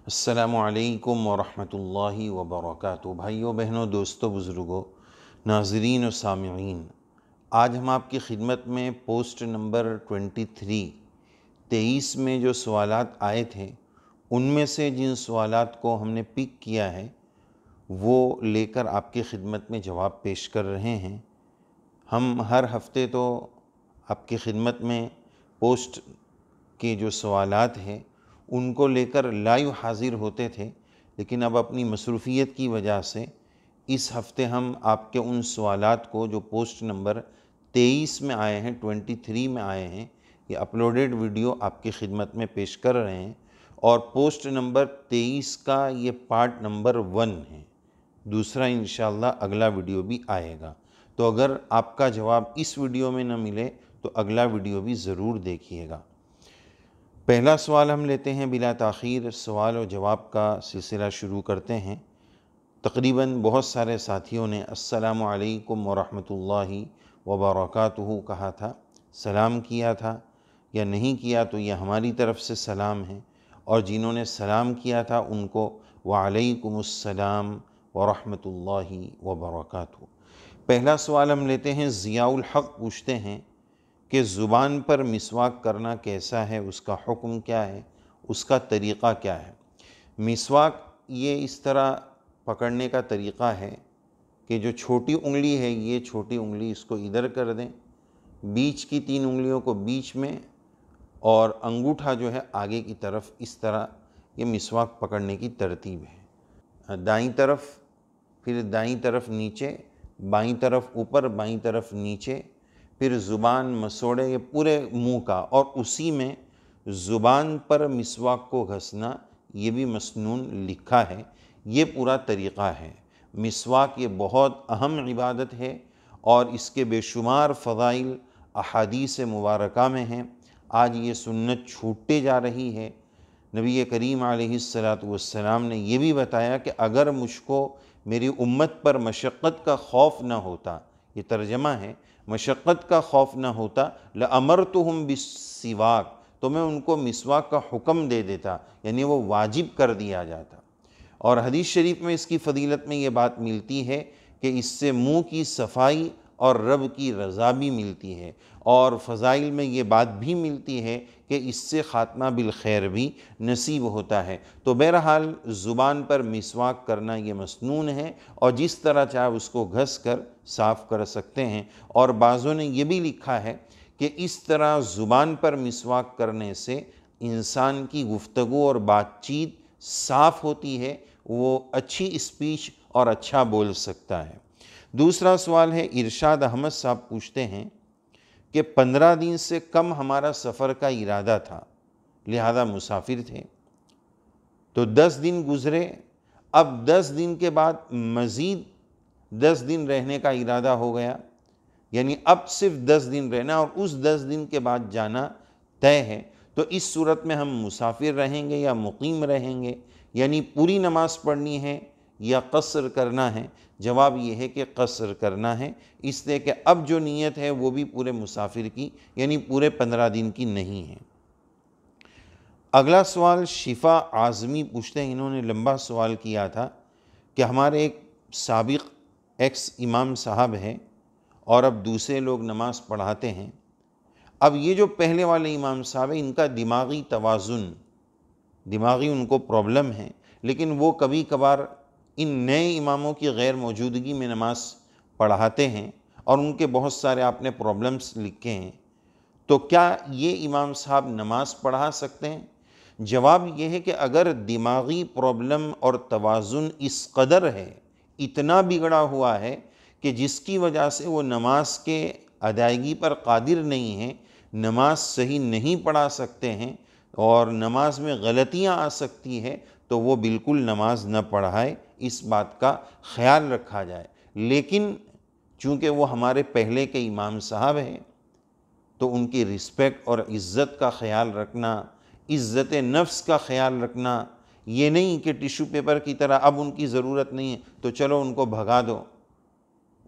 السلام علیکم ورحمۃ اللہ وبرکاتہ۔ بھائیوں بہنوں، دوستوں، بزرگوں، ناظرین و سامعین، آج ہم آپ کی خدمت میں پوسٹ نمبر 23 میں جو سوالات آئے تھے ان میں سے جن سوالات کو ہم نے پک کیا ہے وہ لے کر آپ کی خدمت میں جواب پیش کر رہے ہیں۔ ہم ہر ہفتے تو آپ کی خدمت میں پوسٹ کے جو سوالات ہیں ان کو لے کر لائیو حاضر ہوتے تھے، لیکن اب اپنی مصروفیت کی وجہ سے اس ہفتے ہم آپ کے ان سوالات کو جو پوسٹ نمبر 23 میں آئے ہیں، 23 میں آئے ہیں، یہ اپلوڈیڈ ویڈیو آپ کی خدمت میں پیش کر رہے ہیں، اور پوسٹ نمبر 23 کا یہ پارٹ نمبر 1 ہے۔ دوسرا انشاءاللہ اگلا ویڈیو بھی آئے گا، تو اگر آپ کا جواب اس ویڈیو میں نہ ملے تو اگلا ویڈیو بھی ضرور دیکھیے گا۔ پہلا سوال ہم لیتے ہیں بلا تاخیر، سوال و جواب کا سلسلہ شروع کرتے ہیں۔ تقریباً بہت سارے ساتھیوں نے السلام علیکم ورحمۃ اللہ وبرکاتہ کہا تھا، سلام کیا تھا یا نہیں کیا تو یہ ہماری طرف سے سلام ہے، اور جنہوں نے سلام کیا تھا ان کو وعلیکم السلام ورحمۃ اللہ وبرکاتہ۔ پہلا سوال ہم لیتے ہیں، ضیاء الحق پوچھتے ہیں کہ زبان پر مسواک کرنا کیسا ہے، اس کا حکم کیا ہے، اس کا طریقہ کیا ہے۔ مسواک یہ اس طرح پکڑنے کا طریقہ ہے کہ جو چھوٹی انگلی ہے، یہ چھوٹی انگلی اس کو ادھر کر دیں، بیچ کی 3 انگلیوں کو بیچ میں، اور انگوٹھا جو ہے آگے کی طرف، اس طرح یہ مسواک پکڑنے کی ترتیب ہے۔ دائیں طرف، پھر دائیں طرف نیچے، بائیں طرف اوپر، بائیں طرف نیچے، پھر زبان مسوڑے، یہ پورے منہ کا، اور اسی میں زبان پر مسواک کو گھسنا، یہ بھی مسنون لکھا ہے۔ یہ پورا طریقہ ہے۔ مسواک یہ بہت اہم عبادت ہے اور اس کے بے شمار فضائل احادیث مبارکہ میں ہیں۔ آج یہ سنت چھوٹتے جا رہی ہے۔ نبی کریم علیہ السلام نے یہ بھی بتایا کہ اگر مجھ کو میری امت پر مشقت کا خوف نہ ہوتا، یہ ترجمہ ہے، مشقت کا خوف نہ ہوتا، لَأَمَرْتُهُمْ بِالسِّوَاكِ، تو میں ان کو مسواک کا حکم دے دیتا، یعنی وہ واجب کر دیا جاتا۔ اور حدیث شریف میں اس کی فضیلت میں یہ بات ملتی ہے کہ اس سے منہ کی صفائی اور رب کی رضا بھی ملتی ہے، اور فضائل میں یہ بات بھی ملتی ہے کہ اس سے خاتمہ بالخیر بھی نصیب ہوتا ہے۔ تو بہرحال زبان پر مسواک کرنا یہ مسنون ہے، اور جس طرح چاہے اس کو گھس کر صاف کر سکتے ہیں۔ اور بعضوں نے یہ بھی لکھا ہے کہ اس طرح زبان پر مسواک کرنے سے انسان کی گفتگو اور بات چیت صاف ہوتی ہے، وہ اچھی اسپیچ اور اچھا بول سکتا ہے۔ دوسرا سوال ہے، ارشاد احمد صاحب پوچھتے ہیں کہ 15 دن سے کم ہمارا سفر کا ارادہ تھا، لہذا مسافر تھے، تو 10 دن گزرے، اب 10 دن کے بعد مزید 10 دن رہنے کا ارادہ ہو گیا، یعنی اب صرف 10 دن رہنا اور اس 10 دن کے بعد جانا طے ہے، تو اس صورت میں ہم مسافر رہیں گے یا مقیم رہیں گے، یعنی پوری نماز پڑھنی ہے یا قصر کرنا ہے؟ جواب یہ ہے کہ قصر کرنا ہے، اس لیے کہ اب جو نیت ہے وہ بھی پورے مسافر کی، یعنی پورے 15 دن کی نہیں ہے۔ اگلا سوال شفا اعظمی پوچھتے ہیں، انہوں نے لمبا سوال کیا تھا کہ ہمارے ایک سابق ایکس امام صاحب ہیں اور اب دوسرے لوگ نماز پڑھاتے ہیں، اب یہ جو پہلے والے امام صاحب ہیں ان کا دماغی توازن، دماغی ان کو پرابلم ہے، لیکن وہ کبھی کبھار ان نئے اماموں کی غیر موجودگی میں نماز پڑھاتے ہیں، اور ان کے بہت سارے آپ نے پرابلمس لکھے ہیں، تو کیا یہ امام صاحب نماز پڑھا سکتے ہیں؟ جواب یہ ہے کہ اگر دماغی پرابلم اور توازن اس قدر ہے، اتنا بگڑا ہوا ہے کہ جس کی وجہ سے وہ نماز کے ادائیگی پر قادر نہیں ہیں، نماز صحیح نہیں پڑھا سکتے ہیں، اور نماز میں غلطیاں آ سکتی ہے، تو وہ بالکل نماز نہ پڑھائے، اس بات کا خیال رکھا جائے۔ لیکن چونکہ وہ ہمارے پہلے کے امام صاحب ہیں، تو ان کی رسپیکٹ اور عزت کا خیال رکھنا، عزت نفس کا خیال رکھنا، یہ نہیں کہ ٹیشو پیپر کی طرح اب ان کی ضرورت نہیں ہے تو چلو ان کو بھگا دو۔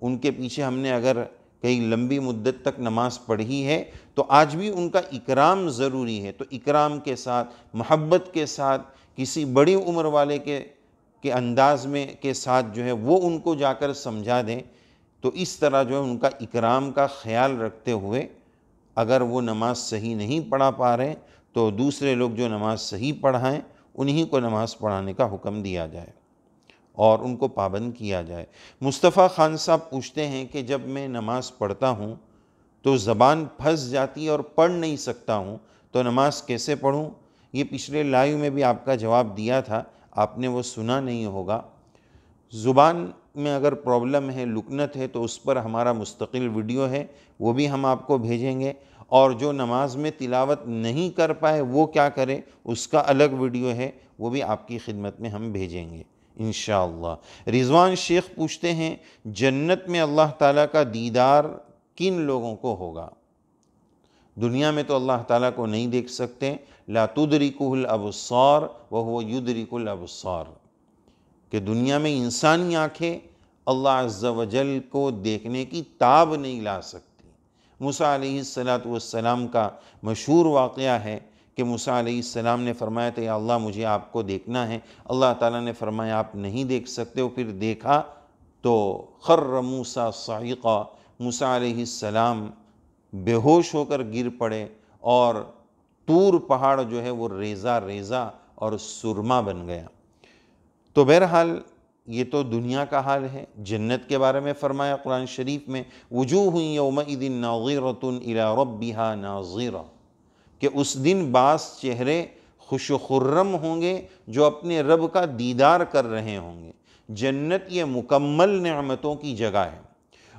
ان کے پیچھے ہم نے اگر کئی لمبی مدت تک نماز پڑھی ہے تو آج بھی ان کا اکرام ضروری ہے، تو اکرام کے ساتھ، محبت کے ساتھ، کسی بڑی عمر والے کے انداز میں کے ساتھ جو ہے وہ ان کو جا کر سمجھا دیں، تو اس طرح جو ہے ان کا اکرام کا خیال رکھتے ہوئے اگر وہ نماز صحیح نہیں پڑھا پا رہے تو دوسرے لوگ جو نماز صحیح پڑھائیں انہی کو نماز پڑھانے کا حکم دیا جائے اور ان کو پابند کیا جائے۔ مصطفیٰ خان صاحب پوچھتے ہیں کہ جب میں نماز پڑھتا ہوں تو زبان پھنس جاتی ہے اور پڑھ نہیں سکتا ہوں، تو نماز کیسے پڑھوں؟ یہ پچھلے لائیو میں بھی آپ کا جواب دیا تھا، آپ نے وہ سنا نہیں ہوگا۔ زبان میں اگر پرابلم ہے، لکنت ہے، تو اس پر ہمارا مستقل ویڈیو ہے، وہ بھی ہم آپ کو بھیجیں گے، اور جو نماز میں تلاوت نہیں کر پائے وہ کیا کرے اس کا الگ ویڈیو ہے، وہ بھی آپ کی خدمت میں ہم بھیجیں گے انشاءاللہ۔ رضوان شیخ پوچھتے ہیں جنت میں اللہ تعالیٰ کا دیدار کن لوگوں کو ہوگا؟ دنیا میں تو اللہ تعالیٰ کو نہیں دیکھ سکتے، لا تدرکہ الابصار وہو یدرک الابصار، کہ دنیا میں انسانی آنکھیں اللہ عز و جل کو دیکھنے کی تاب نہیں لا سکتی۔ موسیٰ علیہ السلام کا مشہور واقعہ ہے کہ موسیٰ علیہ السلام نے فرمایا تھا یا اللہ مجھے آپ کو دیکھنا ہے، اللہ تعالیٰ نے فرمایا آپ نہیں دیکھ سکتے ہو، پھر دیکھا تو خر موسیٰ صعقا، موسیٰ علیہ السلام بے ہوش ہو کر گر پڑے اور طور پہاڑ جو ہے وہ ریزہ ریزہ اور سرما بن گیا۔ تو بہرحال یہ تو دنیا کا حال ہے۔ جنت کے بارے میں فرمایا قرآن شریف میں وجوہ یومئذ ناظرۃ الی ربہا ناظرہ، کہ اس دن بعض چہرے خوش و خرم ہوں گے جو اپنے رب کا دیدار کر رہے ہوں گے۔ جنت یہ مکمل نعمتوں کی جگہ ہے،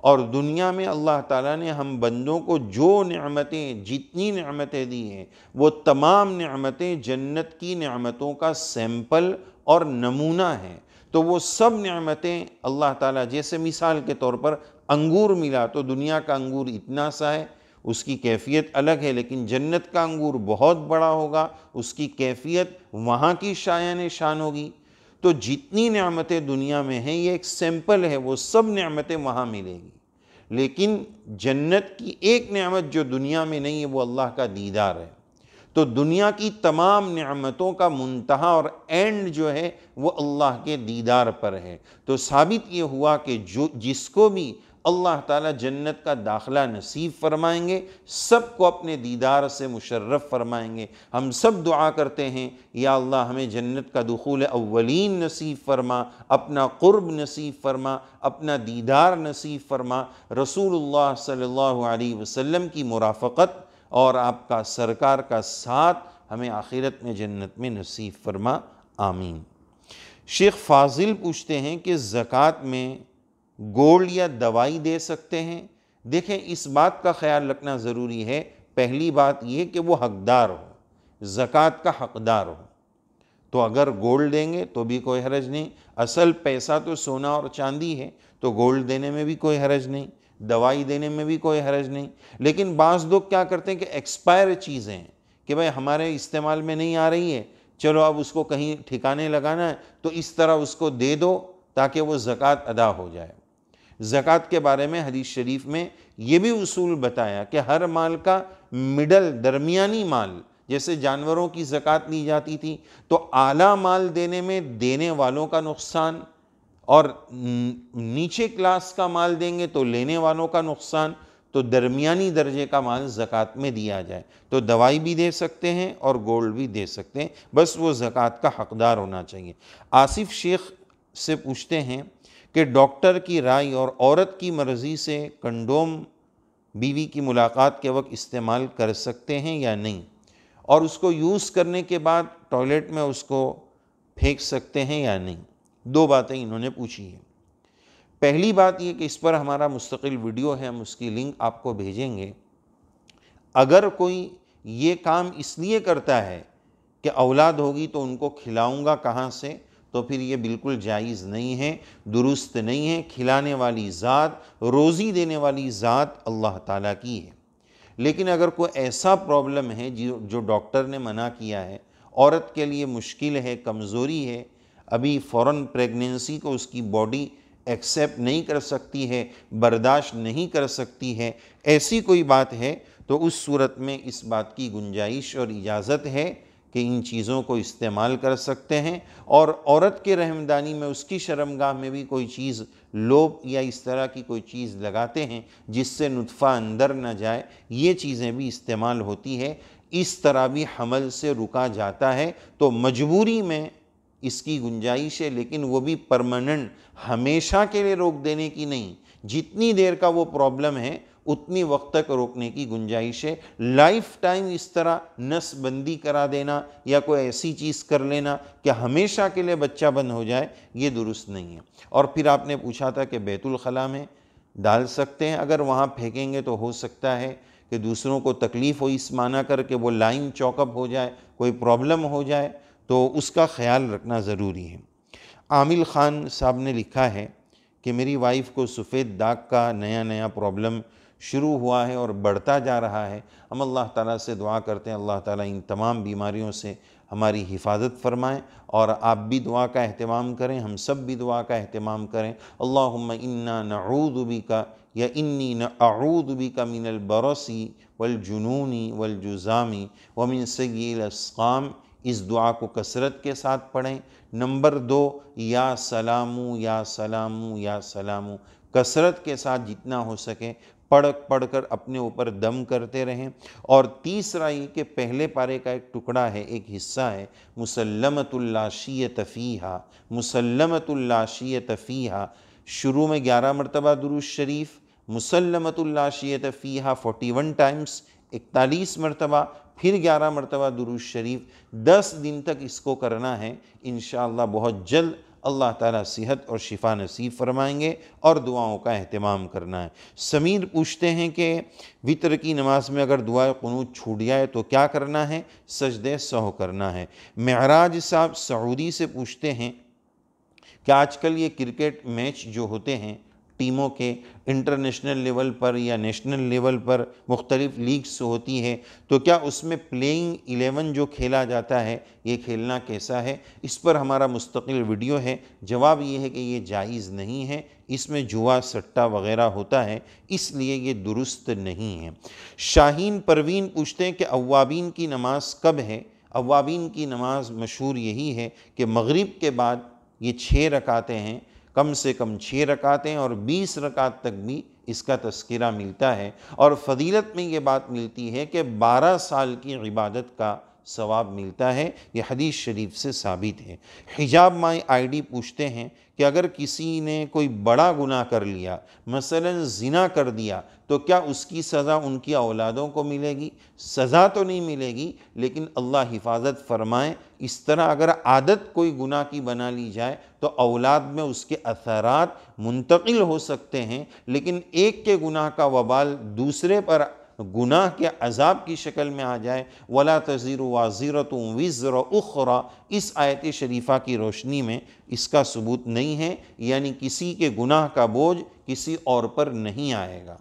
اور دنیا میں اللہ تعالیٰ نے ہم بندوں کو جو نعمتیں، جتنی نعمتیں دی ہیں، وہ تمام نعمتیں جنت کی نعمتوں کا سیمپل اور نمونہ ہیں۔ تو وہ سب نعمتیں اللہ تعالیٰ، جیسے مثال کے طور پر انگور ملا تو دنیا کا انگور اتنا سا ہے، اس کی کیفیت الگ ہے، لیکن جنت کا انگور بہت بڑا ہوگا، اس کی کیفیت وہاں کی شایان شان ہوگی۔ تو جتنی نعمتیں دنیا میں ہیں یہ ایک سیمپل ہے، وہ سب نعمتیں وہاں ملے گی، لیکن جنت کی ایک نعمت جو دنیا میں نہیں ہے وہ اللہ کا دیدار ہے۔ تو دنیا کی تمام نعمتوں کا منتہا اور اینڈ جو ہے وہ اللہ کے دیدار پر ہے۔ تو ثابت یہ ہوا کہ جس کو بھی اللہ تعالیٰ جنت کا داخلہ نصیب فرمائیں گے سب کو اپنے دیدار سے مشرف فرمائیں گے۔ ہم سب دعا کرتے ہیں یا اللہ ہمیں جنت کا دخول اولین نصیب فرما، اپنا قرب نصیب فرما، اپنا دیدار نصیب فرما، رسول اللہ صلی اللہ علیہ وسلم کی مرافقت اور آپ کا سرکار کا ساتھ ہمیں آخرت میں جنت میں نصیب فرما، آمین۔ شیخ فاضل پوچھتے ہیں کہ زکوٰۃ میں گولڈ یا دوائی دے سکتے ہیں؟ دیکھیں اس بات کا خیال رکھنا ضروری ہے، پہلی بات یہ کہ وہ حقدار ہو، زکوٰۃ کا حقدار ہو، تو اگر گولڈ دیں گے تو بھی کوئی حرج نہیں، اصل پیسہ تو سونا اور چاندی ہے، تو گولڈ دینے میں بھی کوئی حرج نہیں، دوائی دینے میں بھی کوئی حرج نہیں۔ لیکن بعض لوگ کیا کرتے ہیں کہ ایکسپائر چیزیں کہ بھائی ہمارے استعمال میں نہیں آ رہی ہے، چلو اب اس کو کہیں ٹھکانے لگانا ہے تو اس طرح اس کو دے دو تاکہ وہ زکوٰۃ ادا ہو جائے۔ زکوٰۃ کے بارے میں حدیث شریف میں یہ بھی اصول بتایا کہ ہر مال کا مڈل، درمیانی مال، جیسے جانوروں کی زکوٰۃ لی جاتی تھی تو اعلیٰ مال دینے میں دینے والوں کا نقصان، اور نیچے کلاس کا مال دیں گے تو لینے والوں کا نقصان، تو درمیانی درجے کا مال زکوٰۃ میں دیا جائے۔ تو دوائی بھی دے سکتے ہیں اور گولڈ بھی دے سکتے ہیں، بس وہ زکوٰۃ کا حقدار ہونا چاہیے۔ آصف شیخ سے پوچھتے ہیں کہ ڈاکٹر کی رائے اور عورت کی مرضی سے کنڈوم بیوی کی ملاقات کے وقت استعمال کر سکتے ہیں یا نہیں، اور اس کو یوز کرنے کے بعد ٹوائلٹ میں اس کو پھینک سکتے ہیں یا نہیں۔ دو باتیں انہوں نے پوچھی ہیں۔ پہلی بات یہ کہ اس پر ہمارا مستقل ویڈیو ہے، ہم اس کی لنک آپ کو بھیجیں گے۔ اگر کوئی یہ کام اس لیے کرتا ہے کہ اولاد ہوگی تو ان کو کھلاؤں گا کہاں سے، تو پھر یہ بالکل جائز نہیں ہے، درست نہیں ہے۔ کھلانے والی ذات، روزی دینے والی ذات اللہ تعالیٰ کی ہے۔ لیکن اگر کوئی ایسا پرابلم ہے جو ڈاکٹر نے منع کیا ہے، عورت کے لیے مشکل ہے، کمزوری ہے، ابھی فوراً پریگننسی کو اس کی باڈی ایکسیپٹ نہیں کر سکتی ہے، برداشت نہیں کر سکتی ہے، ایسی کوئی بات ہے تو اس صورت میں اس بات کی گنجائش اور اجازت ہے کہ ان چیزوں کو استعمال کر سکتے ہیں، اور عورت کے رحمدانی میں اس کی شرمگاہ میں بھی کوئی چیز لوب یا اس طرح کی کوئی چیز لگاتے ہیں جس سے نطفہ اندر نہ جائے، یہ چیزیں بھی استعمال ہوتی ہے، اس طرح بھی حمل سے رکا جاتا ہے۔ تو مجبوری میں اس کی گنجائش ہے، لیکن وہ بھی پرماننٹ ہمیشہ کے لیے روک دینے کی نہیں، جتنی دیر کا وہ پرابلم ہے اتنی وقت تک روکنے کی گنجائش ہے۔ لائف ٹائم اس طرح نس بندی کرا دینا یا کوئی ایسی چیز کر لینا کہ ہمیشہ کے لیے بچہ بند ہو جائے، یہ درست نہیں ہے۔ اور پھر آپ نے پوچھا تھا کہ بیت الخلاء میں ڈال سکتے ہیں، اگر وہاں پھینکیں گے تو ہو سکتا ہے کہ دوسروں کو تکلیف ہو، اس معنی کر کے وہ لائن چوک اپ ہو جائے، کوئی پرابلم ہو جائے، تو اس کا خیال رکھنا ضروری ہے۔ عامل خان صاحب نے لکھا ہے کہ میری وائف کو سفید داغ کا نیا پرابلم شروع ہوا ہے اور بڑھتا جا رہا ہے۔ ہم اللہ تعالیٰ سے دعا کرتے ہیں اللہ تعالیٰ ان تمام بیماریوں سے ہماری حفاظت فرمائیں، اور آپ بھی دعا کا اہتمام کریں، ہم سب بھی دعا کا اہتمام کریں۔ اللہم انا نعوذ بک یا انی اعوذ بک من البرص والجنون والجذام ومن سیء الاسقام۔ اس دعا کو کثرت کے ساتھ پڑھیں۔ نمبر 2، یا سلامو یا سلامو یا سلامو، کثرت کے ساتھ جتنا ہو سکے پڑھ کر اپنے اوپر دم کرتے رہیں۔ اور تیسرا یہ کہ پہلے پارے کا ایک ٹکڑا ہے، ایک حصہ ہے، مسلمۃ لا شیۃ فیہا، مسلمۃ لا شیۃ فیہا، شروع میں 11 مرتبہ درود شریف، مسلمۃ لا شیۃ فیہا 41 ٹائمز، 41 مرتبہ، پھر 11 مرتبہ درود شریف، 10 دن تک اس کو کرنا ہے۔ انشاءاللہ بہت جلد اللہ تعالیٰ صحت اور شفا نصیب فرمائیں گے، اور دعاؤں کا اہتمام کرنا ہے۔ سمیر پوچھتے ہیں کہ وتر کی نماز میں اگر دعائے قنوت چھوٹ جائے تو کیا کرنا ہے؟ سجدہ سہو کرنا ہے۔ معراج صاحب سعودی سے پوچھتے ہیں کہ آج کل یہ کرکٹ میچ جو ہوتے ہیں ٹیموں کے، انٹرنیشنل لیول پر یا نیشنل لیول پر مختلف لیگز ہوتی ہے، تو کیا اس میں پلیئنگ 11 جو کھیلا جاتا ہے یہ کھیلنا کیسا ہے؟ اس پر ہمارا مستقل ویڈیو ہے۔ جواب یہ ہے کہ یہ جائز نہیں ہے، اس میں جوا سٹہ وغیرہ ہوتا ہے، اس لیے یہ درست نہیں ہے۔ شاہین پروین پوچھتے ہیں کہ اوابین کی نماز کب ہے؟ اوابین کی نماز مشہور یہی ہے کہ مغرب کے بعد یہ 6 رکعتیں ہیں، کم سے کم 6 رکعتیں، اور 20 رکعت تک بھی اس کا تذکرہ ملتا ہے، اور فضیلت میں یہ بات ملتی ہے کہ 12 سال کی عبادت کا ثواب ملتا ہے، یہ حدیث شریف سے ثابت ہے۔ حجاب مائی آئی ڈی پوچھتے ہیں کہ اگر کسی نے کوئی بڑا گناہ کر لیا، مثلا زنا کر دیا، تو کیا اس کی سزا ان کی اولادوں کو ملے گی؟ سزا تو نہیں ملے گی، لیکن اللہ حفاظت فرمائے، اس طرح اگر عادت کوئی گناہ کی بنا لی جائے تو اولاد میں اس کے اثرات منتقل ہو سکتے ہیں، لیکن ایک کے گناہ کا وبال دوسرے پر گناہ کے عذاب کی شکل میں آ جائے، وَلَا تَزِرُ وَازِرَةٌ وِزْرَ أُخْرَى، اس آیت شریفہ کی روشنی میں اس کا ثبوت نہیں ہے، یعنی کسی کے گناہ کا بوجھ کسی اور پر نہیں آئے گا۔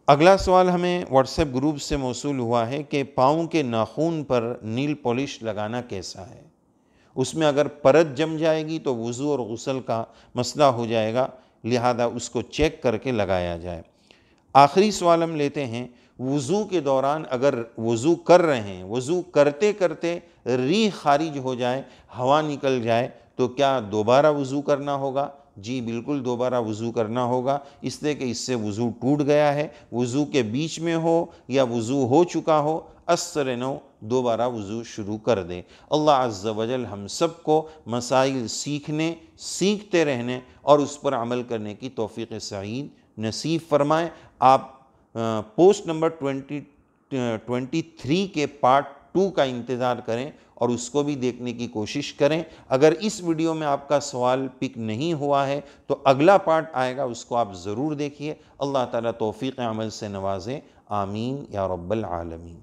اگلا سوال ہمیں واٹس ایپ گروپ سے موصول ہوا ہے کہ پاؤں کے ناخن پر نیل پالش لگانا کیسا ہے؟ اس میں اگر پرت جم جائے گی تو وضو اور غسل کا مسئلہ ہو جائے گا، لہذا اس کو چیک کر کے لگایا جائے۔ آخری سوال ہم لیتے ہیں، وضو کے دوران اگر وضو کر رہے ہیں، وضو کرتے کرتے ریح خارج ہو جائے، ہوا نکل جائے، تو کیا دوبارہ وضو کرنا ہوگا؟ جی بالکل دوبارہ وضو کرنا ہوگا، اس لیے کہ اس سے وضو ٹوٹ گیا ہے، وضو کے بیچ میں ہو یا وضو ہو چکا ہو، اثر نو دوبارہ وضو شروع کر دیں۔ اللہ عز و جل ہم سب کو مسائل سیکھنے، سیکھتے رہنے اور اس پر عمل کرنے کی توفیق سعید نصیب فرمائیں۔ آپ پوسٹ نمبر 23 کے پارٹ 2 کا انتظار کریں اور اس کو بھی دیکھنے کی کوشش کریں۔ اگر اس ویڈیو میں آپ کا سوال پک نہیں ہوا ہے تو اگلا پارٹ آئے گا، اس کو آپ ضرور دیکھیے۔ اللہ تعالیٰ توفیق عمل سے نوازے، آمین یا رب العالمین۔